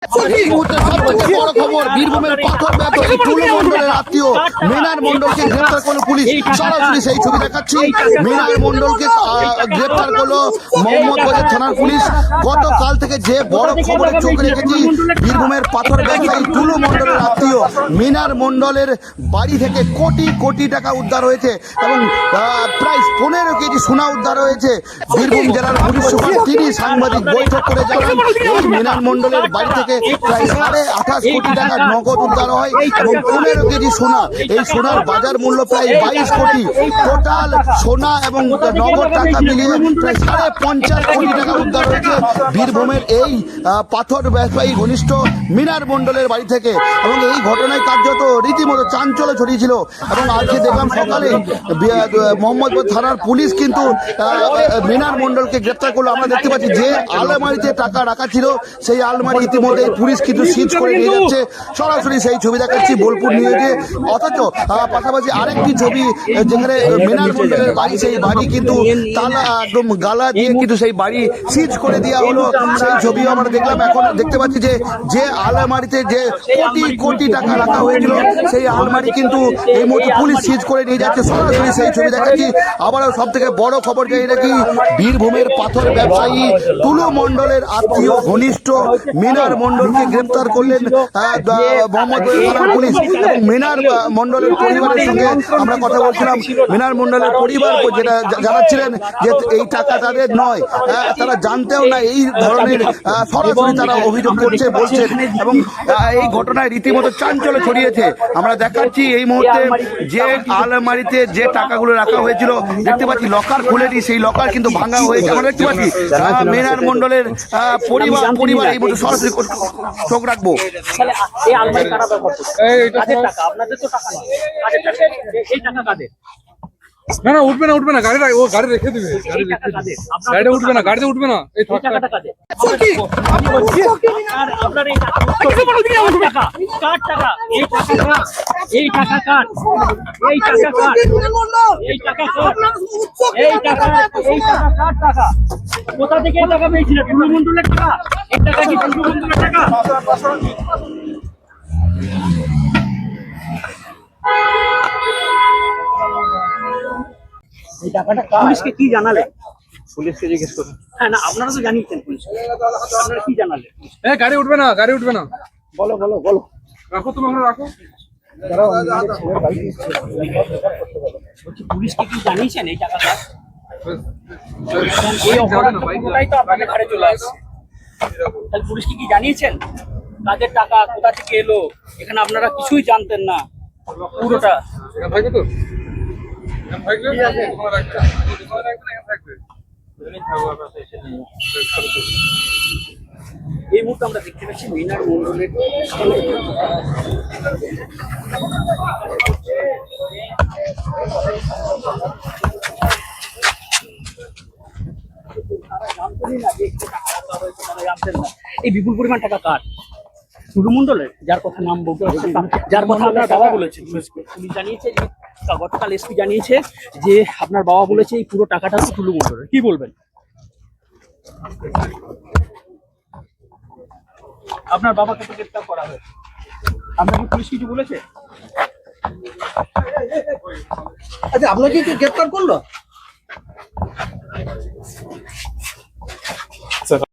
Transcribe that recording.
এই মুহূর্তে সবথেকে বড় খবর, বীরভূমের পাথর ব্যাত এই টুলু মন্ডলের আত্মীয় মৃণাল মন্ডলকে গ্রেফতার করলো পুলিশ। সরাসরি সেই ছবি দেখাচ্ছি। মৃণাল মন্ডলকে গ্রেফতার করলো মোহাম্মদবাজার থানার পুলিশ। গতকাল থেকে যে বড় খবরে চোখ রেখেছি, বীরভূমের পাথর ব্যবসায়ী টুলু মন্ডলের আত্মীয় মৃণাল মন্ডলের বাড়ি থেকে কোটি কোটি টাকা উদ্ধার হয়েছে এবং প্রায় 15 কেজি সোনা উদ্ধার হয়েছে। বীরভূম জেলার পুলিশ সুপার তিনি সাংবাদিক বৈঠক করে জানান, এই মৃণাল মন্ডলের বাড়ি থেকে প্রায় 28.5 কোটি টাকার নগদ উদ্ধার হয় এবং 15 কেজি সোনা। এই সোনার বাজার মূল্য প্রায় 22 কোটি। টোটাল সোনা এবং নগদ টাকা মিলিয়ে প্রায় 50.5 কোটি টাকা উদ্ধার হয়েছে বীরভূমের এই পাথর ব্যবসায়ী ঘনিষ্ঠ মৃণাল মন্ডলের বাড়ি থেকে। এবং এই ঘটনায় কার্যত রীতিমতো চাঞ্চল্য ছড়িয়েছিল এবং আজকে দেখলাম সকালে মোহাম্মদপুর থানার পুলিশ কিন্তু মৃণাল মন্ডলকে গ্রেপ্তার করলো। আমরা দেখতে পাচ্ছি যে আলমারিতে টাকা রাখা ছিল সেই আলমারি ইতিমধ্যে পুলিশ কিন্তু সিজ করে নিয়ে যাচ্ছে। সরাসরি সেই ছবি দেখাচ্ছি বোলপুর নিয়ে গিয়ে। অথচ পাশাপাশি আরেকটি ছবি যেখানে মৃণাল মন্ডলের বাড়ি, সেই বাড়ি কিন্তু তালা একদম গালা দিয়ে কিন্তু সেই বাড়ি সিজ করে দেওয়া হলো। সেই ছবিও আমরা দেখলাম। এখন দেখতে পাচ্ছি যে আলমারিতে যে কোটি কোটি টাকা রাখা হয়েছিল সেই আলমারি কিন্তু এই মুহূর্তে পুলিশ সিজ করে নিয়ে যাচ্ছে। সরাসরি সেই ছবি দেখাচ্ছি। আবারও সব থেকে বড় খবর যাই নাকি, বীরভূমের পাথর ব্যবসায়ী টুলু মন্ডলের আত্মীয় ঘনিষ্ঠ মৃণাল মন্ডলকে গ্রেপ্তার করলেন মোহাম্মদপুর থানার পুলিশ। এবং মৃণাল মন্ডলের পরিবারের সঙ্গে আমরা কথা বলছিলাম। মৃণাল মন্ডলের পরিবার যেটা জানাচ্ছিলেন যে এই টাকা তাদের নয়, তারা জানতেও না এই ধরনের সরাসরি তারা অভিযোগ করছে বলছেন। এবং এই ঘটনায় রীতিমতো চাঞ্চল্য ছড়িয়েছে। আমরা দেখাচ্ছি এই মুহূর্তে যে আলমারিতে যে টাকাগুলো রাখা হয়েছিল, দেখতে পাচ্ছি লকার খুলেনি, সেই লকার কিন্তু ভাঙা হয়েছে। আমরা দেখতে পাচ্ছি মৃণাল মন্ডলের পরিবার এই মুহূর্তে সরাসরি চোখ রাখবো। না না উঠবে না, উঠবে না, গাড়ি ও গাড়ি রেখে দিবে, গাড়িটা উঠবে না, গাড়িতে উঠবে না। এই কোথা থেকে টাকা পেয়েছিল? টুলু মন্ডলের টাকা? এই টাকা কি টুলু মন্ডলের টাকা? এই টাকাটা পুলিশকে কি জানালে? পুলিশকে জিজ্ঞেস করুন। হ্যাঁ না, আপনারা তো জানিয়েছেন পুলিশকে, আপনারা কি জানালে? গাড়ি উঠবে না, গাড়ি উঠবে না। বলো বলো বলো, রাখো তুমি, আমরা রাখো। পুলিশকে কি জানিয়েছেন এই টাকাটা? এই অপরাধটাই তো আপনাদের ঘরে চলে আসছে। তাহলে পুলিশকে কি জানিয়েছেন কাদের টাকা কোথা থেকে এলো? এখানে আপনারা কিছুই জানতেন না পুরোটা। এই মুহূর্তে আমরা দেখতে পাচ্ছি মৃণাল মন্ডলের এই বিপুল পরিমাণ টাকা কার? টুলু মন্ডলের, যার কথা নাম বলতে হচ্ছে, যার কথা আপনার বাবা বলেছেন। পুলিশ জানিয়েছে যে গতকাল এসপি জানিয়েছে যে আপনার বাবা বলেছে এই পুরো টাকাটা টুলু মন্ডলের। কি বলবেন? আপনার বাবাকে তো গ্রেফতার করা হয়েছে, আপনাকে পুলিশ কিছু বলেছে? আচ্ছা, আপনাকে কি গ্রেফতার করলো?